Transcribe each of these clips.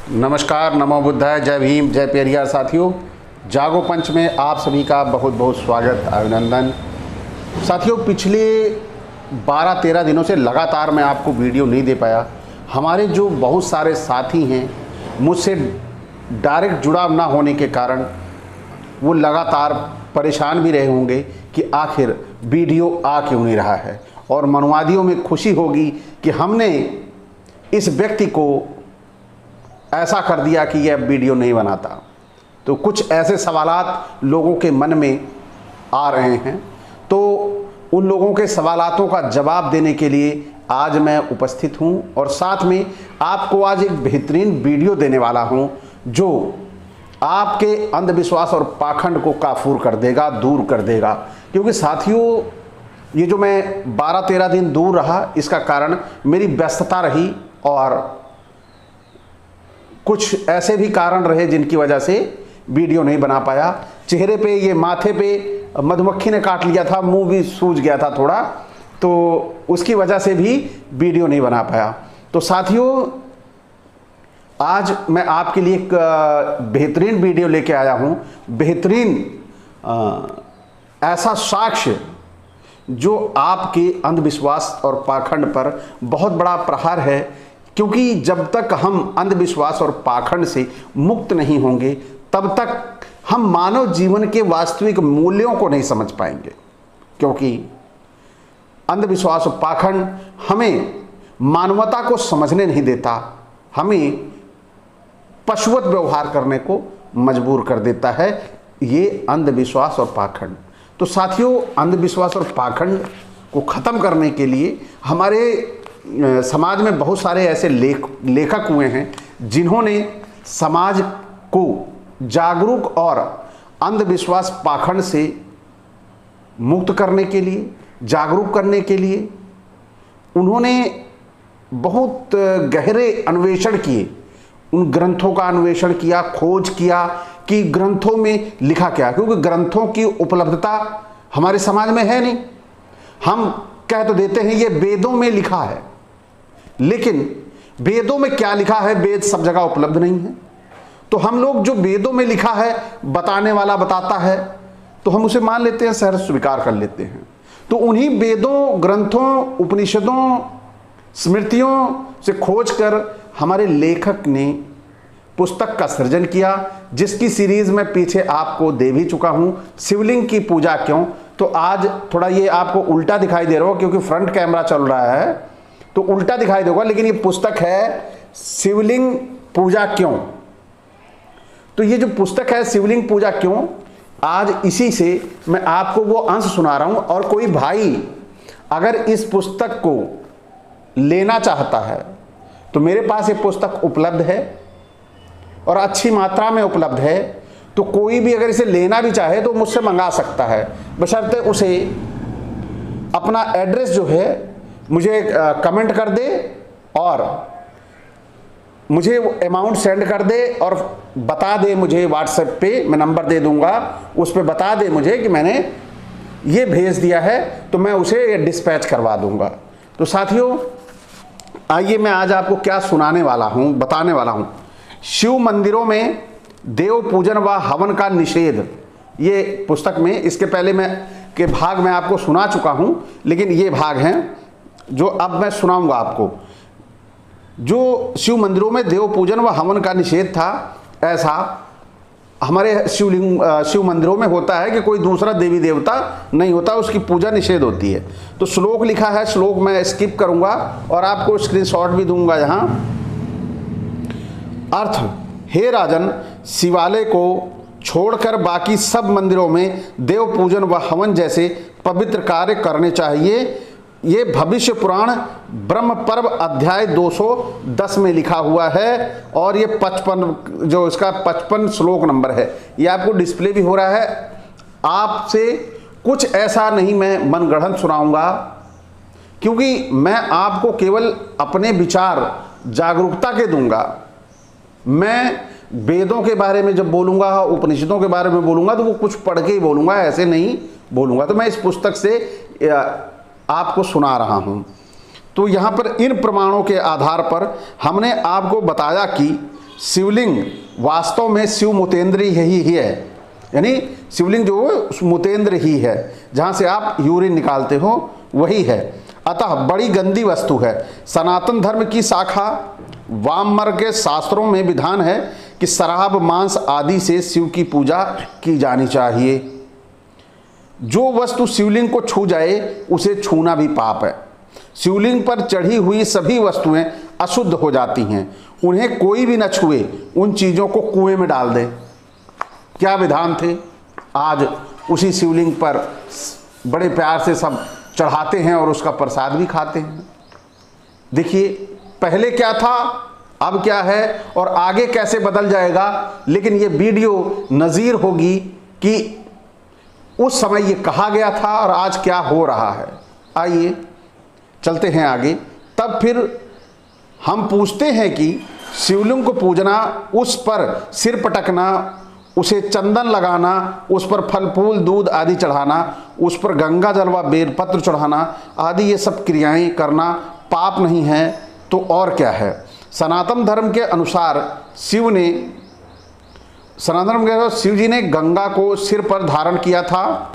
नमस्कार, नमो बुद्धाय, जय भीम, जय पेरियार। साथियों, जागो पंच में आप सभी का बहुत बहुत स्वागत, अभिनंदन। साथियों, पिछले 12-13 दिनों से लगातार मैं आपको वीडियो नहीं दे पाया। हमारे जो बहुत सारे साथी हैं, मुझसे डायरेक्ट जुड़ाव ना होने के कारण वो लगातार परेशान भी रहे होंगे कि आखिर वीडियो आ क्यों नहीं रहा है। और मनवादियों में खुशी होगी कि हमने इस व्यक्ति को ऐसा कर दिया कि यह वीडियो नहीं बनाता। तो कुछ ऐसे सवालात लोगों के मन में आ रहे हैं, तो उन लोगों के सवालातों का जवाब देने के लिए आज मैं उपस्थित हूं और साथ में आपको आज एक बेहतरीन वीडियो देने वाला हूं जो आपके अंधविश्वास और पाखंड को काफूर कर देगा, दूर कर देगा। क्योंकि साथियों, ये जो मैं 12-13 दिन दूर रहा, इसका कारण मेरी व्यस्तता रही और कुछ ऐसे भी कारण रहे जिनकी वजह से वीडियो नहीं बना पाया। चेहरे पे, ये माथे पे मधुमक्खी ने काट लिया था, मुंह भी सूज गया था थोड़ा, तो उसकी वजह से भी वीडियो नहीं बना पाया। तो साथियों, आज मैं आपके लिए एक बेहतरीन वीडियो लेके आया हूं। बेहतरीन ऐसा साक्ष्य जो आपके अंधविश्वास और पाखंड पर बहुत बड़ा प्रहार है। क्योंकि जब तक हम अंधविश्वास और पाखंड से मुक्त नहीं होंगे, तब तक हम मानव जीवन के वास्तविक मूल्यों को नहीं समझ पाएंगे। क्योंकि अंधविश्वास और पाखंड हमें मानवता को समझने नहीं देता, हमें पशुवत व्यवहार करने को मजबूर कर देता है, ये अंधविश्वास और पाखंड। तो साथियों, अंधविश्वास और पाखंड को ख़त्म करने के लिए हमारे समाज में बहुत सारे ऐसे लेखक हुए हैं जिन्होंने समाज को जागरूक और अंधविश्वास पाखंड से मुक्त करने के लिए, जागरूक करने के लिए उन्होंने बहुत गहरे अन्वेषण किए। उन ग्रंथों का अन्वेषण किया, खोज किया कि ग्रंथों में लिखा क्या। क्योंकि ग्रंथों की उपलब्धता हमारे समाज में है नहीं। हम कह तो देते हैं ये वेदों में लिखा है, लेकिन वेदों में क्या लिखा है, वेद सब जगह उपलब्ध नहीं है। तो हम लोग जो वेदों में लिखा है, बताने वाला बताता है, तो हम उसे मान लेते हैं, सहर्ष स्वीकार कर लेते हैं। तो उन्हीं वेदों, ग्रंथों, उपनिषदों, स्मृतियों से खोजकर हमारे लेखक ने पुस्तक का सृजन किया, जिसकी सीरीज मैं पीछे आपको दे भी चुका हूं, शिवलिंग की पूजा क्यों। तो आज थोड़ा ये आपको उल्टा दिखाई दे रहा हो क्योंकि फ्रंट कैमरा चल रहा है, तो उल्टा दिखाई देगा, लेकिन ये पुस्तक है शिवलिंग पूजा क्यों। तो ये जो पुस्तक है शिवलिंग पूजा क्यों, आज इसी से मैं आपको वो अंश सुना रहा हूं। और कोई भाई अगर इस पुस्तक को लेना चाहता है तो मेरे पास ये पुस्तक उपलब्ध है और अच्छी मात्रा में उपलब्ध है। तो कोई भी अगर इसे लेना भी चाहे तो मुझसे मंगा सकता है, बशर्ते उसे अपना एड्रेस जो है मुझे कमेंट कर दे और मुझे अमाउंट सेंड कर दे और बता दे मुझे व्हाट्सएप पे, मैं नंबर दे दूंगा, उस पे बता दे मुझे कि मैंने ये भेज दिया है, तो मैं उसे डिस्पैच करवा दूंगा। तो साथियों, आइए मैं आज आपको क्या सुनाने वाला हूं, बताने वाला हूं। शिव मंदिरों में देव पूजन व हवन का निषेध, ये पुस्तक में, इसके पहले मैं के भाग में आपको सुना चुका हूं, लेकिन ये भाग हैं जो अब मैं सुनाऊंगा आपको। जो शिव मंदिरों में देव पूजन व हवन का निषेध था, ऐसा हमारे शिव मंदिरों में होता है कि कोई दूसरा देवी देवता नहीं होता, उसकी पूजा निषेध होती है। तो श्लोक लिखा है, श्लोक मैं स्किप करूंगा और आपको स्क्रीनशॉट भी दूंगा यहां। अर्थ: हे राजन, शिवालय को छोड़कर बाकी सब मंदिरों में देव पूजन व हवन जैसे पवित्र कार्य करने चाहिए। ये भविष्य पुराण ब्रह्म पर्व अध्याय 210 में लिखा हुआ है और ये 55 जो इसका 55 श्लोक नंबर है, ये आपको डिस्प्ले भी हो रहा है। आपसे कुछ ऐसा नहीं मैं मनगढ़ंत सुनाऊंगा, क्योंकि मैं आपको केवल अपने विचार जागरूकता के दूंगा। मैं वेदों के बारे में जब बोलूंगा, उपनिषदों के बारे में बोलूंगा, तो वो कुछ पढ़ के ही बोलूंगा, ऐसे नहीं बोलूंगा। तो मैं इस पुस्तक से आपको सुना रहा हूं। तो यहाँ पर इन प्रमाणों के आधार पर हमने आपको बताया कि शिवलिंग वास्तव में शिव मुतेंद्र ही है, यानी शिवलिंग जो मुतेंद्र ही है, जहाँ से आप यूरिन निकालते हो वही है। अतः बड़ी गंदी वस्तु है। सनातन धर्म की शाखा वाममार्ग के शास्त्रों में विधान है कि शराब मांस आदि से शिव की पूजा की जानी चाहिए। जो वस्तु शिवलिंग को छू जाए उसे छूना भी पाप है। शिवलिंग पर चढ़ी हुई सभी वस्तुएं अशुद्ध हो जाती हैं, उन्हें कोई भी न छुए, उन चीज़ों को कुएं में डाल दे। क्या विधान थे। आज उसी शिवलिंग पर बड़े प्यार से सब चढ़ाते हैं और उसका प्रसाद भी खाते हैं। देखिए पहले क्या था, अब क्या है और आगे कैसे बदल जाएगा। लेकिन ये वीडियो नज़ीर होगी कि उस समय ये कहा गया था और आज क्या हो रहा है। आइए चलते हैं आगे। तब फिर हम पूछते हैं कि शिवलिंग को पूजना, उस पर सिर पटकना, उसे चंदन लगाना, उस पर फल फूल दूध आदि चढ़ाना, उस पर गंगा जल व बेलपत्र चढ़ाना आदि ये सब क्रियाएं करना पाप नहीं है तो और क्या है। सनातन धर्म के अनुसार शिव जी ने गंगा को सिर पर धारण किया था।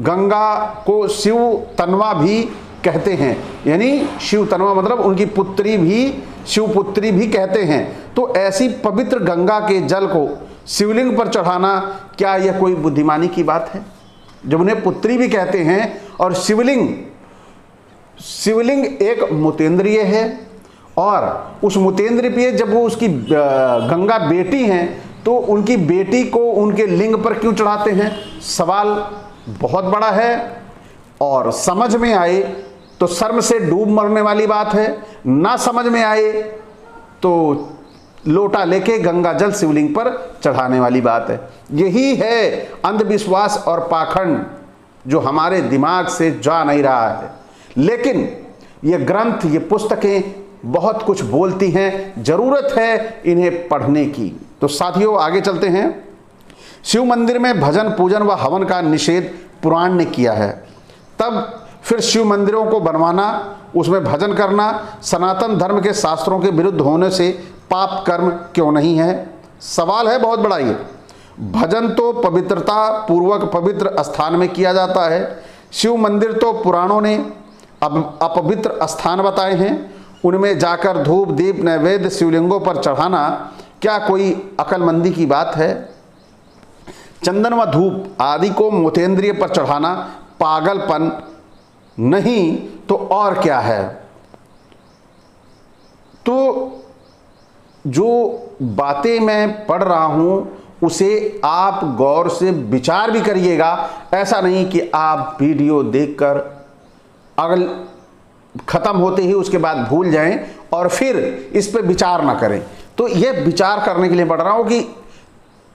गंगा को शिव तनवा भी कहते हैं, यानी शिव तनवा मतलब उनकी पुत्री भी शिवपुत्री भी कहते हैं। तो ऐसी पवित्र गंगा के जल को शिवलिंग पर चढ़ाना, क्या यह कोई बुद्धिमानी की बात है। जब उन्हें पुत्री भी कहते हैं और शिवलिंग एक मुतेंद्रिय है, और उस मुतेंद्र पे जब वो उसकी गंगा बेटी हैं तो उनकी बेटी को उनके लिंग पर क्यों चढ़ाते हैं। सवाल बहुत बड़ा है और समझ में आए तो शर्म से डूब मरने वाली बात है, ना समझ में आए तो लोटा लेके गंगा जल शिवलिंग पर चढ़ाने वाली बात है। यही है अंधविश्वास और पाखंड जो हमारे दिमाग से जा नहीं रहा है। लेकिन ये ग्रंथ, ये पुस्तकें बहुत कुछ बोलती हैं, जरूरत है इन्हें पढ़ने की। तो साथियों आगे चलते हैं। शिव मंदिर में भजन पूजन व हवन का निषेध पुराण ने किया है। तब फिर शिव मंदिरों को बनवाना, उसमें भजन करना सनातन धर्म के शास्त्रों के विरुद्ध होने से पाप कर्म क्यों नहीं है। सवाल है बहुत बड़ा ये। भजन तो पवित्रता पूर्वक पवित्र स्थान में किया जाता है। शिव मंदिर तो पुराणों ने अपवित्र स्थान बताए हैं, उनमें जाकर धूप दीप नैवेद्य शिवलिंगों पर चढ़ाना क्या कोई अकलमंदी की बात है। चंदन व धूप आदि को मुतेंद्रिय पर चढ़ाना पागलपन नहीं तो और क्या है। तो जो बातें मैं पढ़ रहा हूं उसे आप गौर से विचार भी करिएगा। ऐसा नहीं कि आप वीडियो देखकर अगल खत्म होते ही उसके बाद भूल जाएं और फिर इस पे विचार ना करें। तो यह विचार करने के लिए पढ़ रहा हूं कि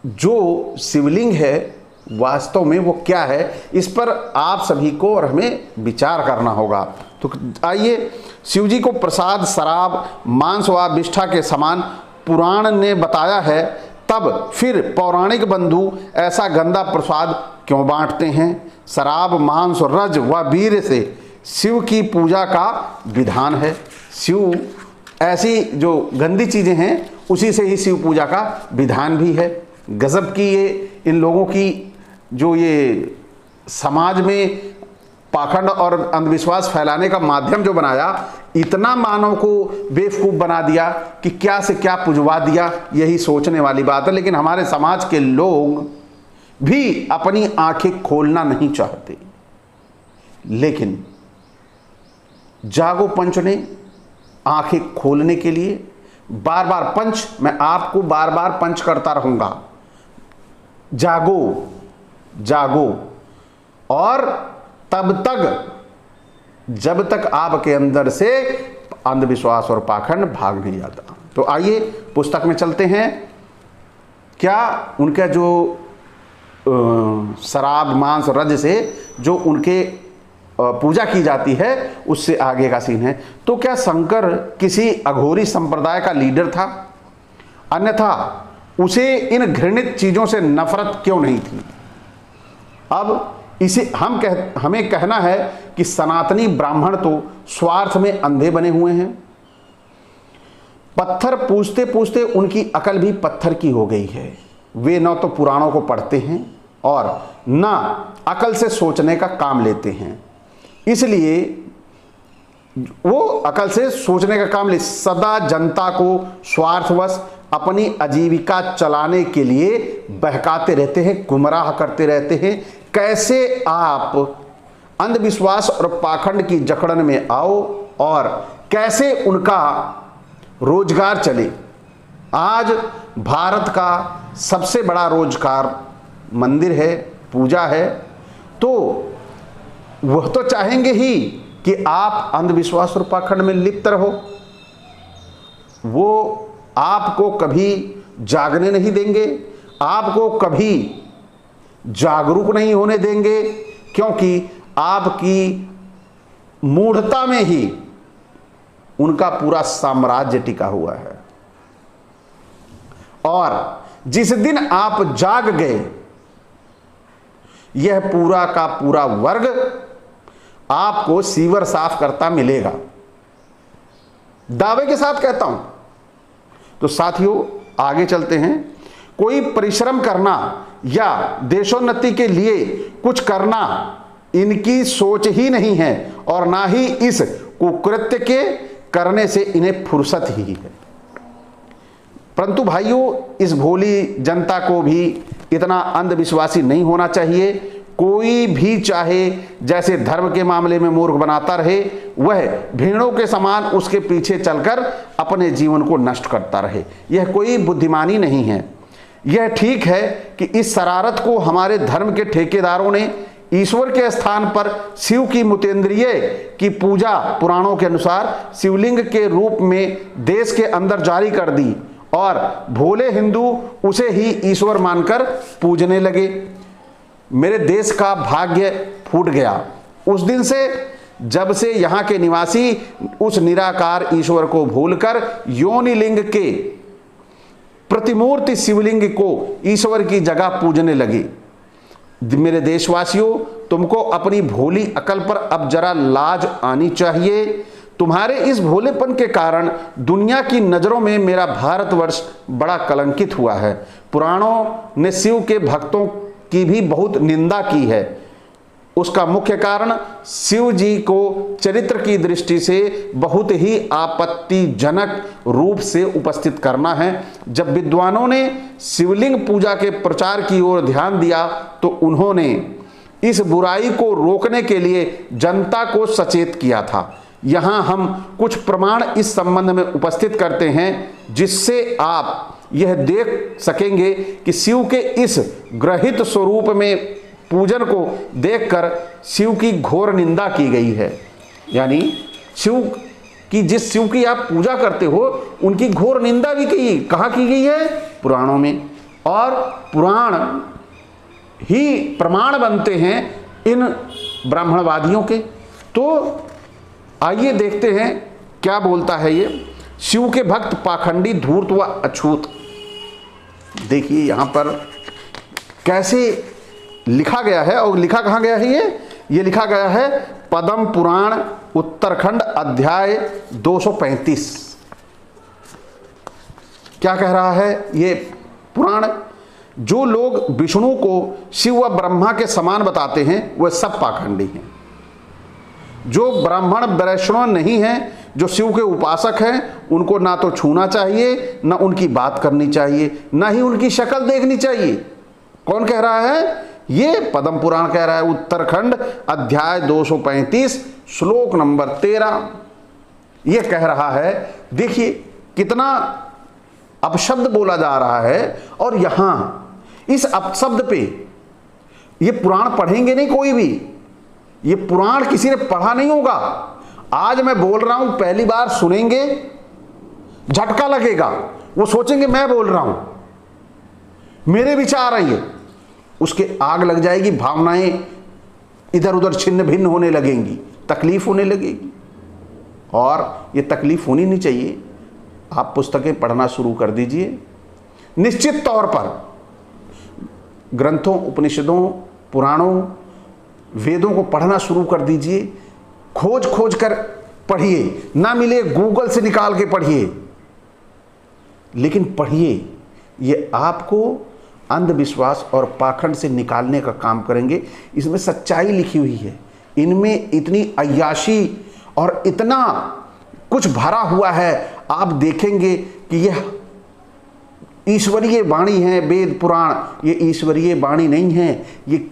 जो शिवलिंग है वास्तव में वो क्या है, इस पर आप सभी को और हमें विचार करना होगा। तो आइए, शिवजी को प्रसाद शराब मांस व विष्ठा के समान पुराण ने बताया है, तब फिर पौराणिक बंधु ऐसा गंदा प्रसाद क्यों बांटते हैं। शराब मांस रज व वीर से शिव की पूजा का विधान है। शिव ऐसी जो गंदी चीज़ें हैं उसी से ही शिव पूजा का विधान भी है। गजब की ये इन लोगों की जो ये समाज में पाखंड और अंधविश्वास फैलाने का माध्यम जो बनाया, इतना मानव को बेवकूफ़ बना दिया कि क्या से क्या पुजवा दिया, यही सोचने वाली बात है। लेकिन हमारे समाज के लोग भी अपनी आंखें खोलना नहीं चाहते। लेकिन जागो पंच ने आंखें खोलने के लिए बार बार पंच, मैं आपको बार बार पंच करता रहूंगा, जागो जागो, और तब तक जब तक आपके अंदर से अंधविश्वास और पाखंड भाग नहीं जाता। तो आइए पुस्तक में चलते हैं। क्या उनका जो शराब मांस रज से जो उनके पूजा की जाती है उससे आगे का सीन है। तो क्या शंकर किसी अघोरी संप्रदाय का लीडर था, अन्यथा उसे इन घृणित चीज़ों से नफरत क्यों नहीं थी। अब इसे हमें कहना है कि सनातनी ब्राह्मण तो स्वार्थ में अंधे बने हुए हैं। पत्थर पूछते पूछते उनकी अकल भी पत्थर की हो गई है। वे न तो पुराणों को पढ़ते हैं और न अकल से सोचने का काम लेते हैं। इसलिए वो अकल से सोचने का काम ले सदा जनता को स्वार्थवश अपनी आजीविका चलाने के लिए बहकाते रहते हैं, गुमराह करते रहते हैं। कैसे आप अंधविश्वास और पाखंड की जकड़न में आओ और कैसे उनका रोजगार चले। आज भारत का सबसे बड़ा रोजगार मंदिर है, पूजा है, तो वह तो चाहेंगे ही कि आप अंधविश्वास और पाखंड में लिप्त रहो। वो आपको कभी जागने नहीं देंगे, आपको कभी जागरूक नहीं होने देंगे, क्योंकि आपकी मूढ़ता में ही उनका पूरा साम्राज्य टिका हुआ है। और जिस दिन आप जाग गए, यह पूरा का पूरा वर्ग आपको सीवर साफ करता मिलेगा, दावे के साथ कहता हूं। तो साथियों, आगे चलते हैं। कोई परिश्रम करना या देशोन्नति के लिए कुछ करना इनकी सोच ही नहीं है और ना ही इस कुकृत्य के करने से इन्हें फुर्सत ही है। परंतु भाइयों, इस भोली जनता को भी इतना अंधविश्वासी नहीं होना चाहिए। कोई भी चाहे जैसे धर्म के मामले में मूर्ख बनाता रहे, वह भेड़ों के समान उसके पीछे चलकर अपने जीवन को नष्ट करता रहे, यह कोई बुद्धिमानी नहीं है। यह ठीक है कि इस शरारत को हमारे धर्म के ठेकेदारों ने ईश्वर के स्थान पर शिव की मुतेंद्रिय की पूजा पुराणों के अनुसार शिवलिंग के रूप में देश के अंदर जारी कर दी और भोले हिंदू उसे ही ईश्वर मानकर पूजने लगे। मेरे देश का भाग्य फूट गया उस दिन से, जब से यहाँ के निवासी उस निराकार ईश्वर को भूलकर योनिलिंग के प्रतिमूर्ति शिवलिंग को ईश्वर की जगह पूजने लगे। मेरे देशवासियों, तुमको अपनी भोली अकल पर अब जरा लाज आनी चाहिए। तुम्हारे इस भोलेपन के कारण दुनिया की नजरों में मेरा भारतवर्ष बड़ा कलंकित हुआ है। पुराणों ने शिव के भक्तों की भी बहुत निंदा की है। उसका मुख्य कारण शिव जी को चरित्र की दृष्टि से बहुत ही आपत्तिजनक रूप से उपस्थित करना है। जब विद्वानों ने शिवलिंग पूजा के प्रचार की ओर ध्यान दिया तो उन्होंने इस बुराई को रोकने के लिए जनता को सचेत किया था। यहाँ हम कुछ प्रमाण इस संबंध में उपस्थित करते हैं, जिससे आप यह देख सकेंगे कि शिव के इस ग्रहित स्वरूप में पूजन को देखकर शिव की घोर निंदा की गई है। यानी जिस शिव की आप पूजा करते हो उनकी घोर निंदा भी कहाँ की गई है? पुराणों में। और पुराण ही प्रमाण बनते हैं इन ब्राह्मणवादियों के। तो आइए देखते हैं क्या बोलता है ये। शिव के भक्त पाखंडी, धूर्त व अछूत। देखिए यहाँ पर कैसे लिखा गया है, और लिखा कहाँ गया है ये लिखा गया है पद्म पुराण उत्तरखंड अध्याय 235। क्या कह रहा है ये पुराण? जो लोग विष्णु को शिव व ब्रह्मा के समान बताते हैं वह सब पाखंडी हैं। जो ब्राह्मण वैष्णव नहीं हैं, जो शिव के उपासक हैं, उनको ना तो छूना चाहिए, ना उनकी बात करनी चाहिए, ना ही उनकी शक्ल देखनी चाहिए। कौन कह रहा है? ये पद्म पुराण कह रहा है, उत्तरखंड अध्याय 235 श्लोक नंबर 13। ये कह रहा है, देखिए कितना अपशब्द बोला जा रहा है। और यहां इस अपशब्द पे ये पुराण पढ़ेंगे नहीं कोई भी, ये पुराण किसी ने पढ़ा नहीं होगा। आज मैं बोल रहा हूं, पहली बार सुनेंगे, झटका लगेगा, वो सोचेंगे मैं बोल रहा हूं, मेरे विचार है ये, उसके आग लग जाएगी, भावनाएं इधर उधर छिन्न भिन्न होने लगेंगी, तकलीफ होने लगेगी। और ये तकलीफ होनी नहीं चाहिए। आप पुस्तकें पढ़ना शुरू कर दीजिए। निश्चित तौर पर ग्रंथों, उपनिषदों, पुराणों, वेदों को पढ़ना शुरू कर दीजिए। खोज खोज कर पढ़िए, ना मिले गूगल से निकाल के पढ़िए। लेकिन पढ़िए, ये आपको अंधविश्वास और पाखंड से निकालने का काम करेंगे। इसमें सच्चाई लिखी हुई है, इनमें इतनी अय्याशी और इतना कुछ भरा हुआ है। आप देखेंगे कि यह ईश्वरीय वाणी है। वेद पुराण ये ईश्वरीय वाणी नहीं है। ये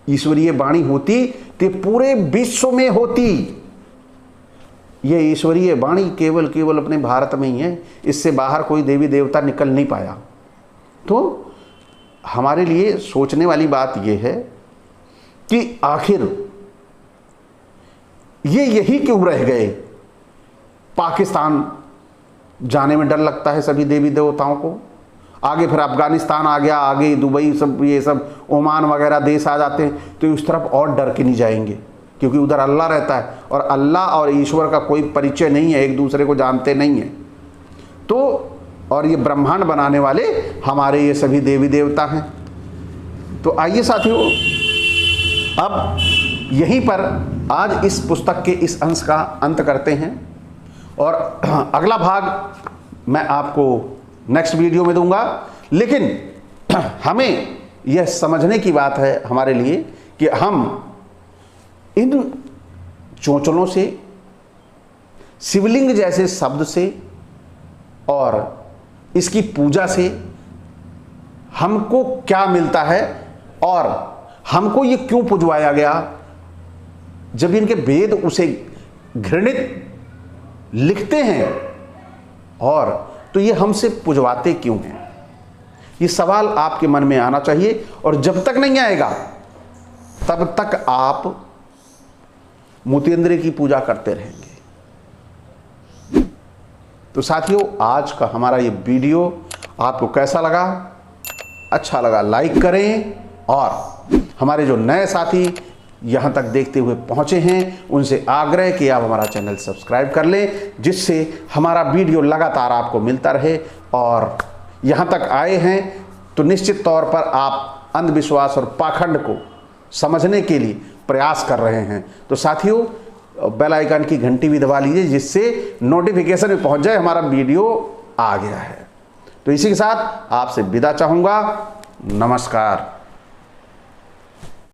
ईश्वरीय वाणी होती तो पूरे विश्व में होती। ये ईश्वरीय वाणी केवल अपने भारत में ही है, इससे बाहर कोई देवी देवता निकल नहीं पाया। तो हमारे लिए सोचने वाली बात यह है कि आखिर ये यही क्यों रह गए। पाकिस्तान जाने में डर लगता है सभी देवी देवताओं को, आगे फिर अफगानिस्तान आ गया, आगे दुबई, सब ये सब ओमान वगैरह देश आ जाते हैं, तो उस तरफ और डर के नहीं जाएंगे, क्योंकि उधर अल्लाह रहता है और अल्लाह और ईश्वर का कोई परिचय नहीं है, एक दूसरे को जानते नहीं हैं। तो और ये ब्रह्मांड बनाने वाले हमारे ये सभी देवी देवता हैं। तो आइए साथियों, अब यहीं पर आज इस पुस्तक के इस अंश का अंत करते हैं और अगला भाग मैं आपको नेक्स्ट वीडियो में दूंगा। लेकिन हमें यह समझने की बात है हमारे लिए कि हम इन चोंचलों से, शिवलिंग जैसे शब्द से और इसकी पूजा से हमको क्या मिलता है और हमको ये क्यों पुजवाया गया, जब इनके वेद उसे घृणित लिखते हैं, और तो ये हमसे पुजवाते क्यों हैं। ये सवाल आपके मन में आना चाहिए, और जब तक नहीं आएगा तब तक आप मोतियंद्रे की पूजा करते रहेंगे। तो साथियों, आज का हमारा ये वीडियो आपको कैसा लगा? अच्छा लगा लाइक करें, और हमारे जो नए साथी यहाँ तक देखते हुए पहुँचे हैं उनसे आग्रह कि आप हमारा चैनल सब्सक्राइब कर लें, जिससे हमारा वीडियो लगातार आपको मिलता रहे। और यहाँ तक आए हैं तो निश्चित तौर पर आप अंधविश्वास और पाखंड को समझने के लिए प्रयास कर रहे हैं। तो साथियों, बेल आइकन की घंटी भी दबा लीजिए, जिससे नोटिफिकेशन में पहुंच जाए हमारा वीडियो आ गया है। तो इसी के साथ आपसे विदा चाहूँगा। नमस्कार।